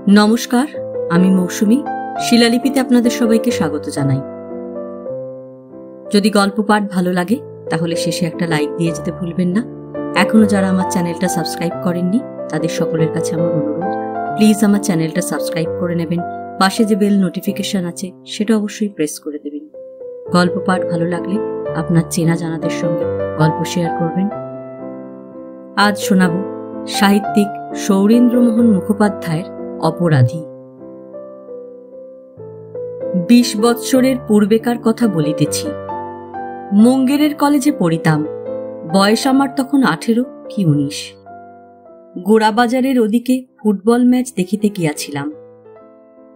নমস্কার, আমি মৌসুমী। শিলালিপিতে আপনাদের সবাইকে স্বাগত জানাই। যদি গল্প পাঠ ভালো লাগে তাহলে শেষে একটা লাইক দিয়ে যেতে ভুলবেন না। এখনো যারা আমার চ্যানেলটা সাবস্ক্রাইব করেননি তাদের সকলের কাছে আমার অনুরোধ, প্লিজ আমার চ্যানেলটা সাবস্ক্রাইব করে নেবেন। পাশে যে বেল নোটিফিকেশন আছে সেটা অবশ্যই প্রেস করে দেবেন। গল্প পাঠ ভালো লাগলে আপনার চেনা জানাদের সঙ্গে গল্প শেয়ার করবেন। আজ শোনাব সাহিত্যিক সৌরেন্দ্রমোহন মুখোপাধ্যায়ের অপরাধী। 20 বৎসরের পূর্বেকার কথা বলিতেছি। মুঙ্গেরের কলেজে পড়িতাম। বয়স আমার তখন 18 কি 19। গোড়াবাজারের ওদিকে ফুটবল ম্যাচ দেখিতে গিয়াছিলাম।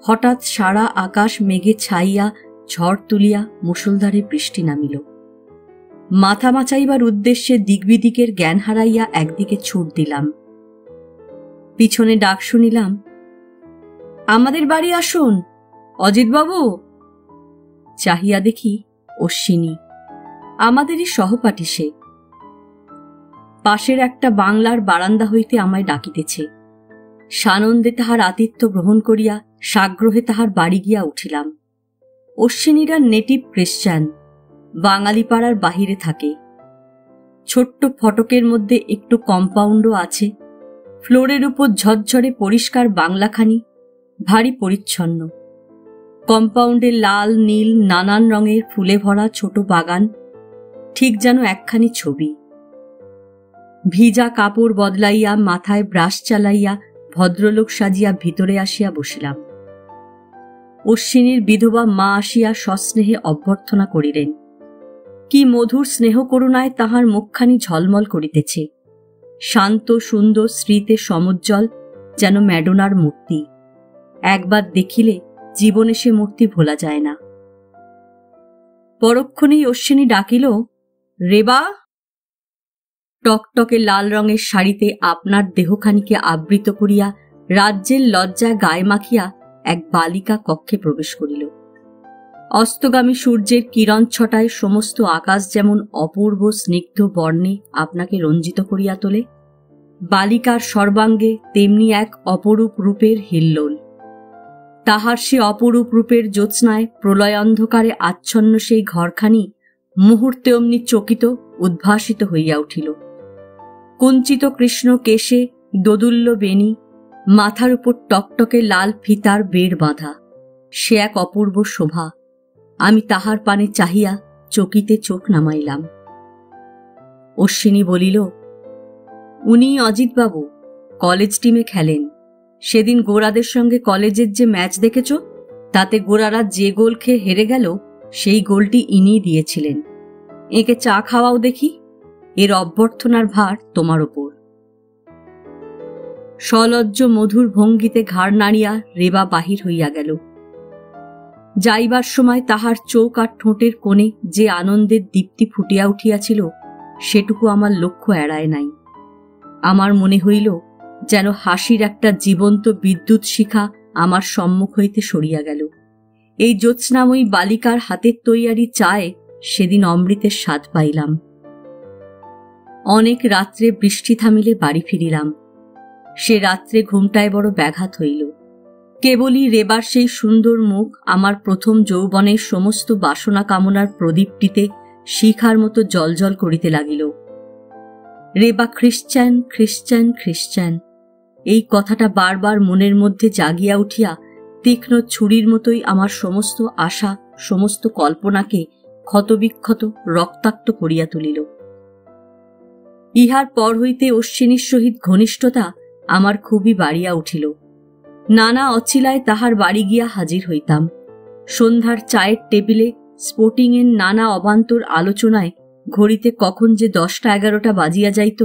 হঠাৎ সারা আকাশ মেঘে ছাইয়া ঝড় তুলিয়া মুষলধারে বৃষ্টি নামিল। মাথা মাচাইবার উদ্দেশ্যে দিগ্বিদিকের জ্ঞান হারাইয়া একদিকে ছুট দিলাম। পিছনে ডাক শুনিলাম, আমাদের বাড়ি আসুন, অজিতবাবু। চাহিয়া দেখি অশ্বিনী, আমাদেরই সহপাঠী সে। পাশের একটা বাংলার বারান্দা হইতে আমায় ডাকিতেছে। সানন্দে তাহার আতিথ্য গ্রহণ করিয়া সাগ্রহে তাহার বাড়ি গিয়া উঠিলাম। অশ্বিনীরা নেটিভ ক্রিশ্চান, বাঙালি পাড়ার বাহিরে থাকে। ছোট্ট ফটকের মধ্যে একটু কম্পাউন্ডও আছে। ফ্লোরের উপর ঝরঝরে পরিষ্কার বাংলাখানি, ভারী পরিচ্ছন্ন। কম্পাউন্ডে লাল নীল নানান রঙের ফুলে ভরা ছোট বাগান, ঠিক যেন একখানি ছবি। ভিজা কাপড় বদলাইয়া মাথায় ব্রাশ চালাইয়া ভদ্রলোক সাজিয়া ভিতরে আসিয়া বসিলাম। অশ্বিনীর বিধবা মা আসিয়া সস্নেহে অভ্যর্থনা করিলেন। কি মধুর স্নেহ করুণায় তাহার মুখখানি ঝলমল করিতেছে। শান্ত সুন্দর স্মৃতে সমুজ্জ্বল, যেন ম্যাডোনার মূর্তি। একবার দেখিলে জীবনে সে মূর্তি ভোলা যায় না। পরক্ষণেই অশ্বিনী ডাকিল, রেবা। টকটকে লাল রঙের শাড়িতে আপনার দেহখানিকে আবৃত করিয়া রাজ্যের লজ্জা গায়ে মাখিয়া এক বালিকা কক্ষে প্রবেশ করিল। অস্তগামী সূর্যের কিরণ ছটায় সমস্ত আকাশ যেমন অপূর্ব স্নিগ্ধ বর্ণে আপনাকে রঞ্জিত করিয়া তোলে, বালিকার সর্বাঙ্গে তেমনি এক অপরূপ রূপের হিল্লোল। তাহার সে অপরূপ রূপের জ্যোৎস্নায় প্রলয় অন্ধকারে আচ্ছন্ন সেই ঘরখানি মুহূর্তে অমনি চকিত উদ্ভাসিত হইয়া উঠিল। কুঞ্চিত কৃষ্ণ কেশে দোদুল্য বেণী, মাথার উপর টকটকে লাল ফিতার বেড় বাঁধা, সে এক অপূর্ব শোভা। আমি তাহার পানে চাহিয়া চকিতে চোখ নামাইলাম। অশ্বিনী বলিল, উনি অজিতবাবু, কলেজ টিমে খেলেন। সেদিন গোরাদের সঙ্গে কলেজের যে ম্যাচ দেখেছ, তাতে গোরারা যে গোল খেয়ে হেরে গেল, সেই গোলটি ইনিই দিয়েছিলেন। একে চা খাওয়াও দেখি, এর অভ্যর্থনার ভার তোমার ওপর। সলজ্জ মধুর ভঙ্গিতে ঘাড় নাড়িয়া রেবা বাহির হইয়া গেল। যাইবার সময় তাহার চোখ আর ঠোঁটের কোণে যে আনন্দের দীপ্তি ফুটিয়া উঠিয়াছিল, সেটুকু আমার লক্ষ্য এড়ায় নাই। আমার মনে হইল যেন হাসির একটা জীবন্ত বিদ্যুৎ শিখা আমার সম্মুখ হইতে সরিয়া গেল। এই জ্যোৎস্নাময়ী বালিকার হাতের তৈয়ারি চায়ে সেদিন অমৃতের স্বাদ পাইলাম। অনেক রাত্রে বৃষ্টি থামিলে বাড়ি ফিরিলাম। সে রাত্রে ঘুমটায় বড় ব্যাঘাত হইল। কেবলই রেবার সেই সুন্দর মুখ আমার প্রথম যৌবনের সমস্ত বাসনা কামনার প্রদীপটিতে শিখার মতো জলজল করিতে লাগিল। রেবা খ্রিশ্চান, খ্রিশ্চান, খ্রিশ্চান, এই কথাটা বারবার মনের মধ্যে জাগিয়া উঠিয়া তীক্ষ্ণ ছুরির মতোই আমার সমস্ত আশা, সমস্ত কল্পনাকে ক্ষতবিক্ষত রক্তাক্ত করিয়া তুলিল। ইহার পর হইতে অশ্বিনীর সহিত ঘনিষ্ঠতা আমার খুবই বাড়িয়া উঠিল। নানা অছিলায় তাহার বাড়ি গিয়া হাজির হইতাম। সন্ধ্যার চায়ের টেবিলে স্পোর্টিংয়ের নানা অবান্তর আলোচনায় ঘড়িতে কখন যে 10টা-11টা বাজিয়া যাইত,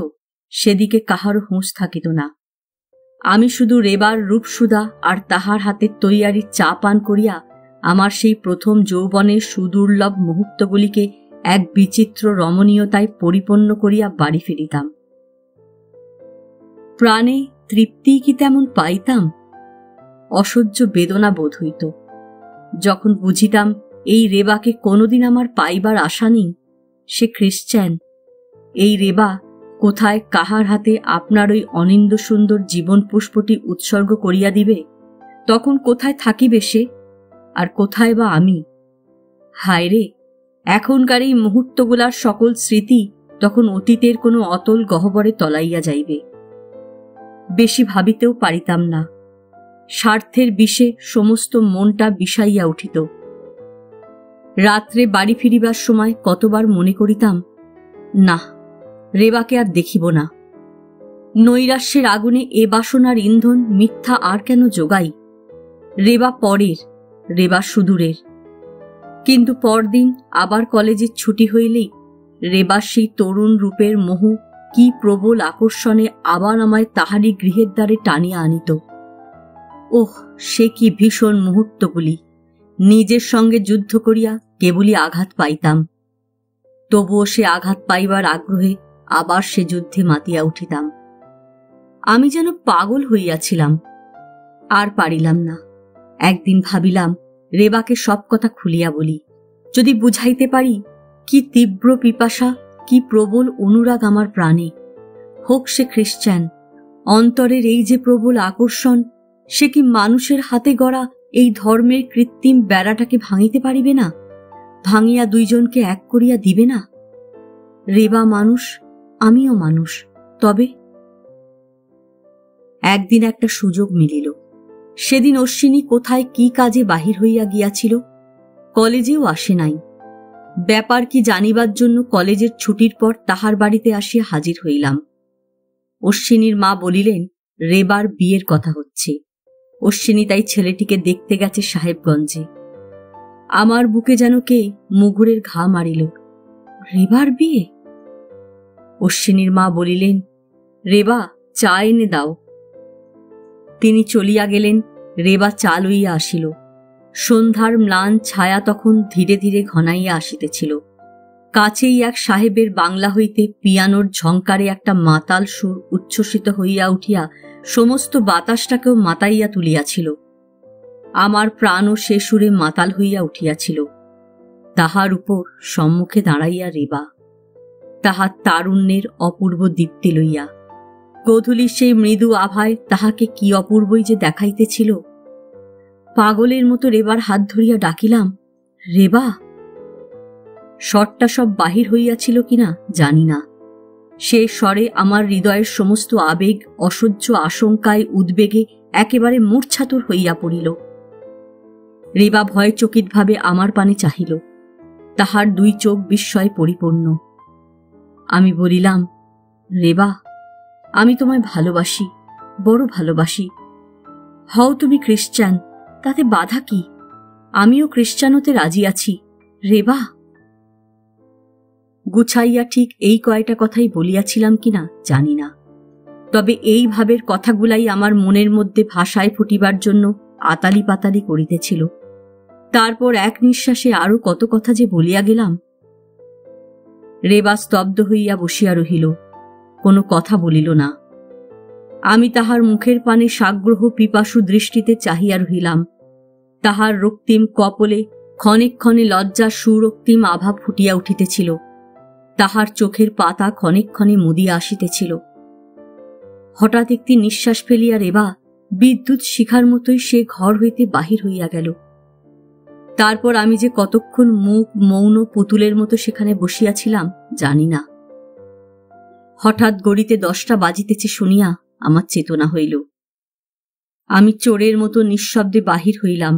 সেদিকে কাহারও হুঁশ থাকিত না। আমি শুধু রেবার রূপসুধা আর তাহার হাতের তৈয়ারি চা পান করিয়া আমার সেই প্রথম যৌবনের সুদুর্লভ মুহূর্তগুলিকে এক বিচিত্র রমণীয়তায় পরিপূর্ণ করিয়া বাড়ি ফিরিতাম। প্রাণে তৃপ্তিই কি তেমন পাইতাম? অসহ্য বেদনা বোধ হইত যখন বুঝিতাম এই রেবাকে কোনোদিন আমার পাইবার আশা নেই। সে খ্রিশ্চান। এই রেবা কোথায় কাহার হাতে আপনার ওই অনিন্দ সুন্দর জীবন পুষ্পটি উৎসর্গ করিয়া দিবে, তখন কোথায় থাকিবে সে, আর কোথায় বা আমি? হায় রে, এখনকার এই মুহূর্তগুলার সকল স্মৃতি তখন অতীতের কোনো অতল গহ্বরে তলাইয়া যাইবে। বেশি ভাবিতেও পারিতাম না। স্বার্থের বিষে সমস্ত মনটা বিষাইয়া উঠিত। রাত্রে বাড়ি ফিরিবার সময় কতবার মনে করিতাম, না, রেবাকে আর দেখিব না। নৈরাশ্যের আগুনে এ বাসনার ইন্ধন মিথ্যা আর কেন যোগাই? রেবা পরের, রেবা সুদূরের। কিন্তু পরদিন আবার কলেজের ছুটি হইলেই রেবার সেই তরুণ রূপের মোহ কি প্রবল আকর্ষণে আবার আমায় তাহারই গৃহের দ্বারে টানিয়া আনিত। ওহ, সে কি ভীষণ মুহূর্তগুলি! নিজের সঙ্গে যুদ্ধ করিয়া কেবলই আঘাত পাইতাম, তবুও সে আঘাত পাইবার আগ্রহে আবার সে যুদ্ধে মাতিয়া উঠিতাম। আমি যেন পাগল হইয়াছিলাম। আর পারিলাম না। একদিন ভাবিলাম, রেবাকে সব কথা খুলিয়া বলি, যদি বুঝাইতে পারি কি তীব্র পিপাসা, কি প্রবল অনুরাগ আমার প্রাণে। হোক সে খ্রিস্টান, অন্তরের এই যে প্রবল আকর্ষণ, সে কি মানুষের হাতে গড়া এই ধর্মের কৃত্রিম বেড়াটাকে ভাঙিতে পারিবে না? ভাঙিয়া দুইজনকে এক করিয়া দিবে না? রেবা মানুষ, আমিও মানুষ। তবে একদিন একটা সুযোগ মিলিল। সেদিন অশ্বিনী কোথায় কি কাজে বাহির হইয়া গিয়াছিল, কলেজেও আসে নাই। ব্যাপার কি জানিবার জন্য কলেজের ছুটির পর তাহার বাড়িতে আসিয়া হাজির হইলাম। অশ্বিনীর মা বলিলেন, রেবার বিয়ের কথা হচ্ছে। অশ্বিনী তাই ছেলেটিকে দেখতে গেছে সাহেবগঞ্জে। আমার বুকে যেন কে মুগুরের ঘা মারিল। রেবার বিয়ে? অশ্বিনীর মা বলিলেন, রেবা, চা এনে দাও। তিনি চলিয়া গেলেন। রেবা চা লইয়া আসিল। সন্ধ্যার ম্লান ছায়া তখন ধীরে ধীরে ঘনাইয়া আসিতেছিল। কাছেই এক সাহেবের বাংলা হইতে পিয়ানোর ঝংকারে একটা মাতাল সুর উচ্ছ্বসিত হইয়া উঠিয়া সমস্ত বাতাসটাকেও মাতাইয়া তুলিয়াছিল। আমার প্রাণও সে সুরে মাতাল হইয়া উঠিয়াছিল। তাহার উপর সম্মুখে দাঁড়াইয়া রেবা, তাহার তারুণ্যের অপূর্ব দীপ্তি লইয়া। গোধূলির সেই মৃদু আভায় তাহাকে কি অপূর্বই যে দেখাইতেছিল। পাগলের মতো রেবার হাত ধরিয়া ডাকিলাম, রেবা। স্বরটা সব বাহির হইয়াছিল কিনা জানি না। সে স্বরে আমার হৃদয়ের সমস্ত আবেগ অসহ্য আশঙ্কায় উদ্বেগে একেবারে মূর্ছাতুর হইয়া পড়িল। রেবা ভয়ে চকিতভাবে আমার পানে চাহিল। তাহার দুই চোখ বিস্ময়ে পরিপূর্ণ। আমি বলিলাম, রেবা, আমি তোমায় ভালোবাসি, বড় ভালোবাসি। হও তুমি খ্রিস্টান, তাতে বাধা কি? আমিও খ্রিস্টান হতে রাজি আছি, রেবা। গুছাইয়া ঠিক এই কয়টা কথাই বলিয়াছিলাম কিনা জানি না, তবে এই ভাবের কথাগুলাই আমার মনের মধ্যে ভাষায় ফুটিবার জন্য আতালি পাতালি করিতেছিল। তারপর এক নিঃশ্বাসে আরো কত কথা যে বলিয়া গেলাম। রেবা স্তব্ধ হইয়া বসিয়া রহিল, কোনো কথা বলিল না। আমি তাহার মুখের পানে সাগ্রহ পিপাসু দৃষ্টিতে চাহিয়া রহিলাম। তাহার রক্তিম কপলে ক্ষণে ক্ষণে লজ্জার সুরক্তিম আভা ফুটিয়া উঠিতেছিল। তাহার চোখের পাতা ক্ষণে ক্ষণে মুদিয়া আসিতেছিল। হঠাৎ একটি নিঃশ্বাস ফেলিয়া রেবা বিদ্যুৎ শিখার মতোই সে ঘর হইতে বাহির হইয়া গেল। তারপর আমি যে কতক্ষণ মুখ মৌন পুতুলের মতো সেখানে বসিয়াছিলাম জানি না। হঠাৎ গড়িতে 10টা বাজিতেছে শুনিয়া আমার চেতনা হইল। আমি চোরের মতো নিঃশব্দে বাহির হইলাম।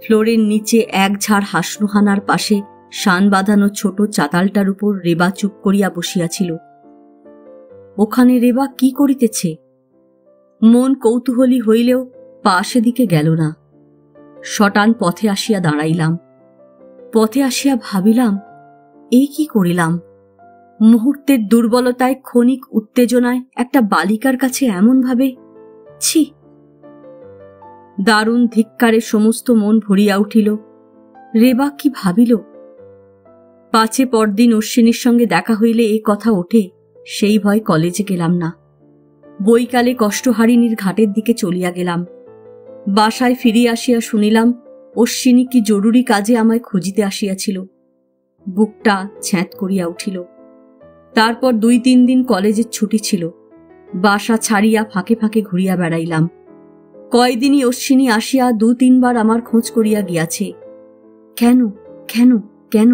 ফ্লোরের নিচে এক ঝাড় হাসনুহানার পাশে শান বাঁধানো ছোট চাতালটার উপর রেবা চুপ করিয়া বসিয়াছিল। ওখানে রেবা কি করিতেছে? মন কৌতূহলী হইলেও পা সেদিকে গেল না। শটান পথে আসিয়া দাঁড়াইলাম। পথে আসিয়া ভাবিলাম, এই কি করিলাম? মুহূর্তের দুর্বলতায়, ক্ষণিক উত্তেজনায় একটা বালিকার কাছে এমনভাবে, ছি! দারুণ ধিক্কারে সমস্ত মন ভরিয়া উঠিল। রেবা কি ভাবিল? পাছে পরদিন অশ্বিনীর সঙ্গে দেখা হইলে এই কথা ওঠে, সেই ভয় কলেজে গেলাম না। বৈকালে কষ্টহারিণীর ঘাটের দিকে চলিয়া গেলাম। বাসায় ফিরিয়া আসিয়া শুনিলাম অশ্বিনী কি জরুরি কাজে আমায় খুঁজিতে আসিয়াছিল। বুকটা ছ্যাঁত করিয়া উঠিল। তারপর 2-3 দিন কলেজের ছুটি ছিল। বাসা ছাড়িয়া ফাঁকে ফাঁকে ঘুরিয়া বেড়াইলাম। কয়দিনই অশ্বিনী আসিয়া 2-3 বার আমার খোঁজ করিয়া গিয়াছে। কেন কেন কেন?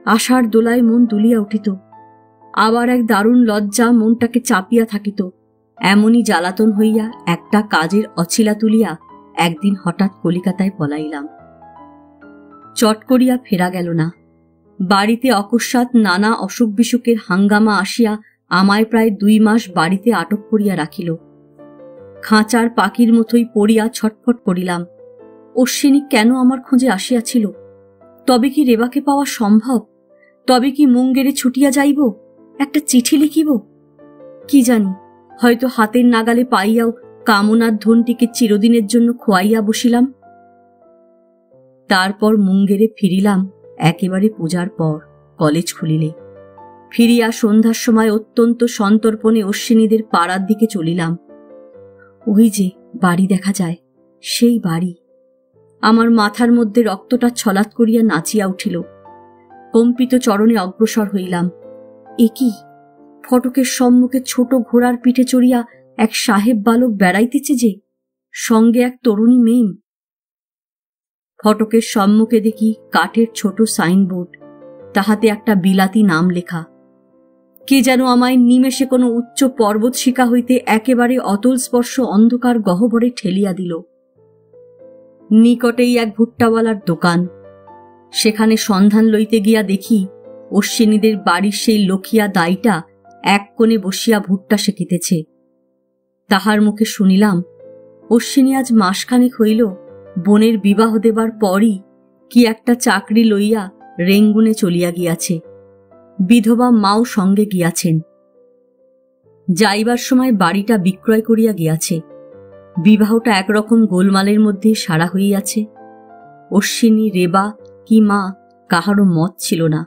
আশার দোলায় মন দুলিয়া উঠিত, আবার এক দারুণ লজ্জা মনটাকে চাপিয়া থাকিত। এমনই জ্বালাতন হইয়া একটা কাজের অছিলা তুলিয়া একদিন হঠাৎ কলিকাতায় পলাইলাম। চট করিয়া ফেরা গেল না। বাড়িতে অকস্মাৎ নানা অসুখ বিসুখের হাঙ্গামা আসিয়া আমায় প্রায় 2 মাস বাড়িতে আটক করিয়া রাখিল। খাঁচার পাখির মতোই পড়িয়া ছটফট করিলাম। অশ্বিনী কেন আমার খোঁজে আসিয়াছিল? তবে কি রেবাকে পাওয়া সম্ভব? তবে কি মুঙ্গেরে ছুটিয়া যাইব? একটা চিঠি লিখিব? কি জানি, হয়তো হাতের নাগালে পাইয়াও কামনার ধনটিকে চিরদিনের জন্য খোয়াইয়া বসিলাম। তারপর মুঙ্গেরে ফিরিলাম একেবারে পূজার পর, কলেজ খুলিলে। ফিরিয়া সন্ধ্যার সময় অত্যন্ত সন্তর্পণে অশ্বিনীদের পাড়ার দিকে চলিলাম। ওই যে বাড়ি দেখা যায়, সেই বাড়ি। আমার মাথার মধ্যে রক্তটা ছলাৎ করিয়া নাচিয়া উঠিল। কম্পিত চরণে অগ্রসর হইলাম। এ কি, ফটকের সম্মুখে ছোট ঘোড়ার পিঠে চড়িয়া এক সাহেব বালক বেড়াইতেছে, যে সঙ্গে এক তরুণী মেয়ে। ফটকের সম্মুখে দেখি কাঠের ছোট সাইনবোর্ড, তাহাতে একটা বিলাতি নাম লেখা। কে যেন আমায় নিমেষে কোনো উচ্চ পর্বত শিখা হইতে একেবারে অতল স্পর্শ অন্ধকার গহ্বরে ঠেলিয়া দিল। নিকটেই এক ভুট্টাওয়ালার দোকান। সেখানে সন্ধান লইতে গিয়া দেখি অশ্বিনীদের বাড়ির সেই লখিয়া দাইটা এক কোণে বসিয়া ভুট্টা সেকিতেছে। তাহার মুখে শুনিলাম, অশ্বিনী আজ মাসখানেক হইল বোনের বিবাহ দেবার পরই কি একটা চাকরি লইয়া রেঙ্গুনে চলিয়া গিয়াছে। বিধবা মাও সঙ্গে গিয়াছেন। যাইবার সময় বাড়িটা বিক্রয় করিয়া গিয়াছে। বিবাহটা একরকম গোলমালের মধ্যে সারা হইয়াছে। অশ্বিনী, রেবা কি মা কাহারও মত ছিল না।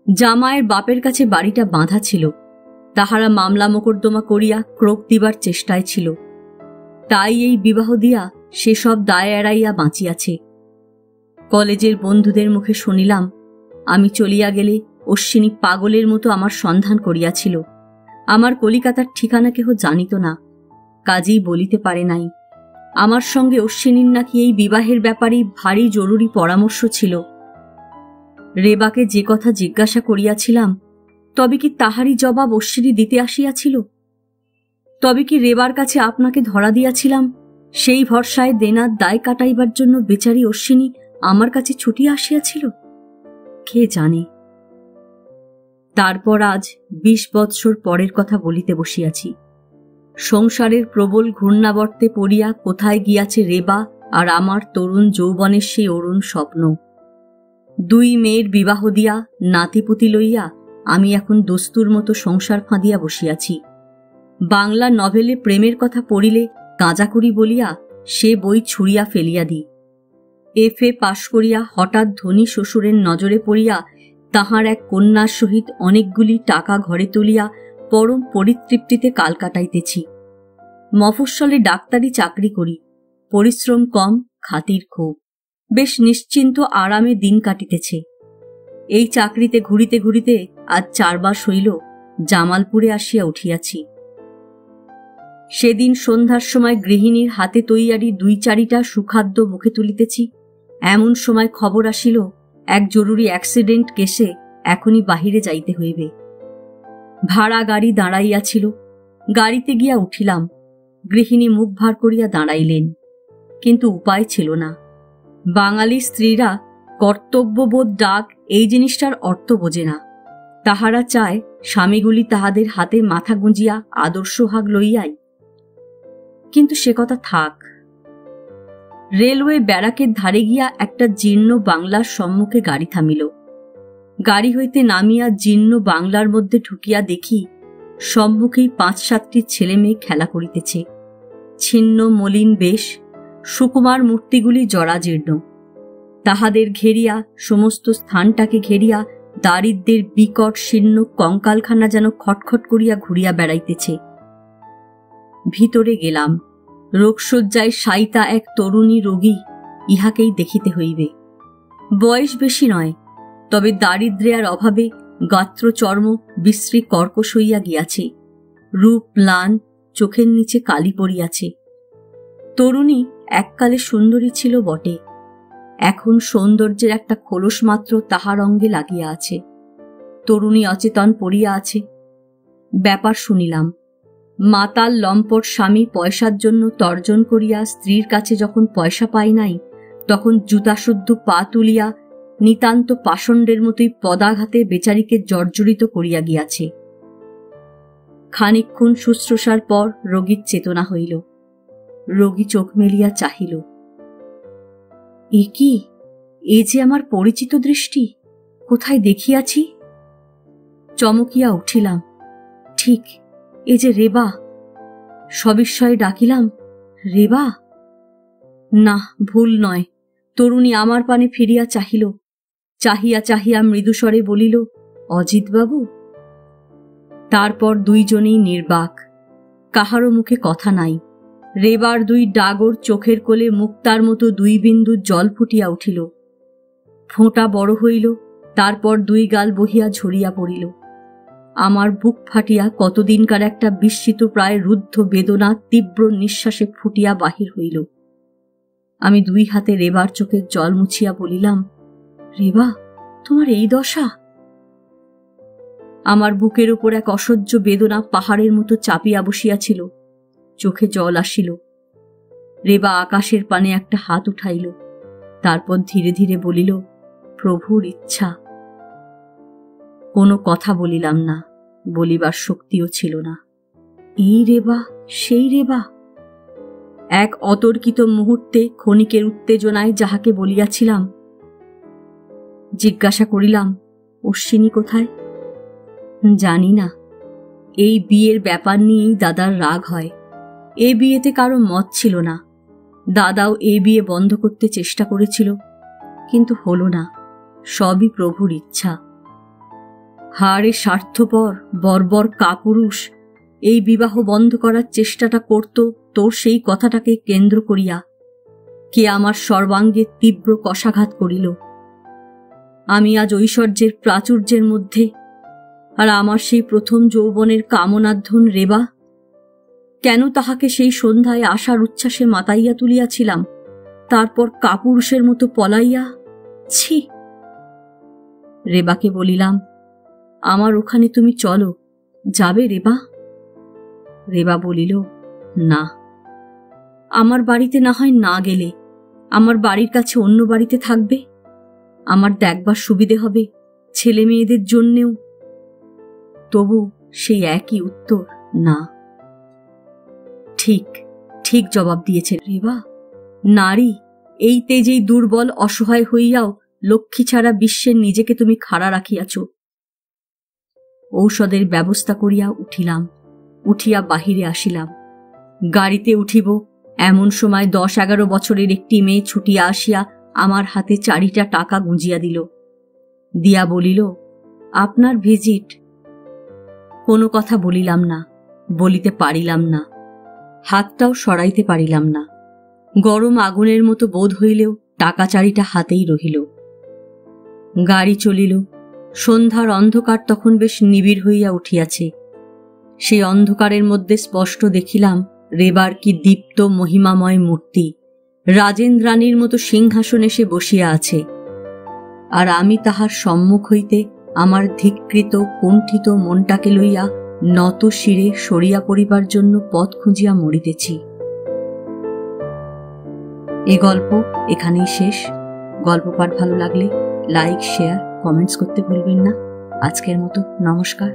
জামাইয়ের বাপের কাছে বাড়িটা বাঁধা ছিল। তাহারা মামলা মোকদ্দমা করিয়া ক্রোক দিবার চেষ্টায় ছিল। তাই এই বিবাহ দিয়া সেসব দায় এড়াইয়া বাঁচিয়াছে। কলেজের বন্ধুদের মুখে শুনিলাম, আমি চলিয়া গেলে অশ্বিনী পাগলের মতো আমার সন্ধান করিয়াছিল। আমার কলিকাতার ঠিকানা কেহ জানিত না, কাজেই বলিতে পারে নাই। আমার সঙ্গে অশ্বিনীর নাকি এই বিবাহের ব্যাপারেই ভারী জরুরি পরামর্শ ছিল। রেবাকে যে কথা জিজ্ঞাসা করিয়াছিলাম, তবে কি তাহারই জবাব অশ্বিনী দিতে আসিয়াছিল? তবে কি রেবার কাছে আপনাকে ধরা দিয়াছিলাম, সেই ভরসায় দেনার দায় কাটাইবার জন্য বেচারি অশ্বিনী আমার কাছে ছুটিয়া আসিয়াছিল? কে জানে। তারপর আজ 20 বৎসর পরের কথা বলিতে বসিয়াছি। সংসারের প্রবল ঘূর্ণাবর্তে পড়িয়া কোথায় গিয়াছে রেবা আর আমার তরুণ যৌবনের সেই অরুণ স্বপ্ন। 2 মেয়ের বিবাহ দিয়া নাতিপুতি লইয়া আমি এখন দস্তুর মতো সংসার ফাঁদিয়া বসিয়াছি। বাংলা নভেলে প্রেমের কথা পড়িলে কাঁজা করি বলিয়া সে বই ছুঁড়িয়া ফেলিয়া দিই। FA পাশ করিয়া হঠাৎ ধনী শ্বশুরের নজরে পড়িয়া তাহার এক কন্যার সহিত অনেকগুলি টাকা ঘরে তুলিয়া পরম পরিতৃপ্তিতে কাল কাটাইতেছি। মফস্বলে ডাক্তারি চাকরি করি, পরিশ্রম কম, খাতির খুব, বেশ নিশ্চিন্ত আরামে দিন কাটিতেছে। এই চাকরিতে ঘুরিতে ঘুরিতে আজ 4 মাস হইল জামালপুরে আসিয়া উঠিয়াছি। সেদিন সন্ধ্যার সময় গৃহিণীর হাতে তৈয়ারি 2-4টা সুখাদ্য মুখে তুলিতেছি, এমন সময় খবর আসিল এক জরুরি অ্যাক্সিডেন্ট কেসে এখনই বাহিরে যাইতে হইবে। ভাড়া গাড়ি দাঁড়াইয়াছিল, গাড়িতে গিয়া উঠিলাম। গৃহিণী মুখ ভার করিয়া দাঁড়াইলেন, কিন্তু উপায় ছিল না। বাঙালি স্ত্রীরা কর্তব্যবোধ ডাক এই জিনিসটার অর্থ বোঝে না। তাহারা চায় স্বামীগুলি তাহাদের হাতে মাথা গুঁজিয়া আদর্শ হাগ লইয়াই। কিন্তু সে কথা থাক। রেলওয়ে ব্যারাকের ধারে গিয়া একটা জীর্ণ বাংলার সম্মুখে গাড়ি থামিল। গাড়ি হইতে নামিয়া জীর্ণ বাংলার মধ্যে ঢুকিয়া দেখি সম্মুখেই 5-7টি ছেলে মেয়ে খেলা করিতেছে। ছিন্ন মলিন বেশ, সুকুমার মূর্তিগুলি জরাজীর্ণ। তাহাদের ঘেরিয়া, সমস্ত স্থানটাকে ঘেরিয়া দারিদ্রের বিকট শীর্ণ কঙ্কালখানা যেন খটখট করিয়া ঘুরিয়া বেড়াইতেছে। ভিতরে গেলাম। রোগশয্যায় শায়িতা এক তরুণী রোগী, ইহাকেই দেখিতে হইবে। বয়স বেশি নয়, তবে দারিদ্র্যে আর অভাবে গাত্রচর্ম বিশ্রী কর্কশ হইয়া গিয়াছে। রূপ ম্লান, চোখের নিচে কালি পড়িয়াছে। তরুণী এককালে সুন্দরী ছিল বটে, এখন সৌন্দর্যের একটা খোলস মাত্র তাহার অঙ্গে লাগিয়া আছে। তরুণী অচেতন পড়িয়া আছে। ব্যাপার শুনিলাম। মাতাল লম্পট স্বামী পয়সার জন্য তর্জন করিয়া স্ত্রীর কাছে যখন পয়সা পাই নাই, তখন জুতাশুদ্ধ পা তুলিয়া নিতান্ত পাষণ্ডের মতোই পদাঘাতে বেচারিকে জর্জরিত করিয়া গিয়াছে। খানিকক্ষণ শুশ্রূষার পর রোগীর চেতনা হইল। রোগী চোখ মেলিয়া চাহিল। এ কি? এ যে আমার পরিচিত দৃষ্টি, কোথায় দেখিয়াছি? চমকিয়া উঠিলাম। ঠিক, এ যে রেবা। সবিস্ময়ে ডাকিলাম, রেবা? না, ভুল নয়। তরুণী আমার পানে ফিরিয়া চাহিল। চাহিয়া চাহিয়া মৃদুস্বরে বলিল, অজিতবাবু। তারপর দুইজনেই নির্বাক, কাহারও মুখে কথা নাই। রেবার দুই ডাগর চোখের কোলে মুক্তার মতো 2 বিন্দু জল ফুটিয়া উঠিল। ফোঁটা বড় হইল, তারপর 2 গাল বহিয়া ঝরিয়া পড়িল। আমার বুক ফাটিয়া কতদিনকার একটা বিস্মিত প্রায় রুদ্ধ বেদনা তীব্র নিঃশ্বাসে ফুটিয়া বাহির হইল। আমি 2 হাতে রেবার চোখের জল মুছিয়া বলিলাম, রেবা, তোমার এই দশা? আমার বুকের উপর এক অসহ্য বেদনা পাহাড়ের মতো চাপিয়া বসিয়াছিল। চোখে জল আসিল। রেবা আকাশের পানে একটা হাত উঠাইল, তারপর ধীরে ধীরে বলিল, প্রভুর ইচ্ছা। কোনো কথা বলিলাম না, বলিবার শক্তিও ছিল না। এই রেবা, সেই রেবা। এক অতর্কিত মুহূর্তে ক্ষণিকের উত্তেজনায় যাহাকে বলিয়াছিলাম। জিজ্ঞাসা করিলাম, অশ্বিনী কোথায়? জানি না। এই বিয়ের ব্যাপার নিয়েই দাদার রাগ হয়। এ বিয়েতে কারো মত ছিল না। দাদাও এ বিয়ে বন্ধ করতে চেষ্টা করেছিল, কিন্তু হল না। সবই প্রভুর ইচ্ছা। হাড়ে স্বার্থপর বর্বর কাপুরুষ এই বিবাহ বন্ধ করার চেষ্টাটা করত তোর সেই কথাটাকে কেন্দ্র করিয়া। কে আমার সর্বাঙ্গে তীব্র কষাঘাত করিল। আমি আজ ঐশ্বর্যের প্রাচুর্যের মধ্যে, আর আমার সেই প্রথম যৌবনের কামনাধ্বন রেবা। কেন তাহাকে সেই সন্ধ্যায় আশার উচ্ছ্বাসে মাতাইয়া তুলিয়াছিলাম, তারপর কাপুরুষের মতো পলাইয়া। ছি! রেবাকে বলিলাম, আমার ওখানে তুমি চলো, যাবে রেবা? রেবা বলিল, না। আমার বাড়িতে না হয় না গেলে, আমার বাড়ির কাছে অন্য বাড়িতে থাকবে। আমার দেখবার সুবিধে হবে, ছেলে মেয়েদের জন্যেও। তবু সেই একই উত্তর, না। ঠিক ঠিক জবাব দিয়েছে রেবা। নারী, এই তেজেই দুর্বল অসহায় হইয়াও লক্ষ্মী ছাড়া বিশ্বের নিজেকে তুমি খাড়া রাখিয়াছ। ঔষধের ব্যবস্থা করিয়া উঠিলাম। উঠিয়া বাহিরে আসিলাম। গাড়িতে উঠিব এমন সময় 10-11 বছরের একটি মেয়ে ছুটিয়া আসিয়া আমার হাতে 4টা টাকা গুঁজিয়া দিল। দিয়া বলিল, আপনার ভিজিট। কোনো কথা বলিলাম না, বলিতে পারিলাম না। হাতটাও সরাইতে পারিলাম না। গরম আগুনের মতো বোধ হইলেও টাকা 4টা হাতেই রহিল। গাড়ি চলিল। সন্ধ্যার অন্ধকার তখন বেশ নিবিড় হইয়া উঠিয়াছে। সেই অন্ধকারের মধ্যে স্পষ্ট দেখিলাম রেবার কি দীপ্ত মহিমাময় মূর্তি রাজেন্দ্রাণীর মতো সিংহাসনে সে বসিয়া আছে, আর আমি তাহার সম্মুখ হইতে আমার ধিক্কৃত কুণ্ঠিত মনটাকে লইয়া নত শিরে সরিয়া পড়িবার জন্য পথ খুঁজিয়া মরিতেছি। এ গল্প এখানেই শেষ। গল্প পাঠ ভালো লাগলে লাইক, শেয়ার, কমেন্টস করতে ভুলবেন না। আজকের মতো নমস্কার।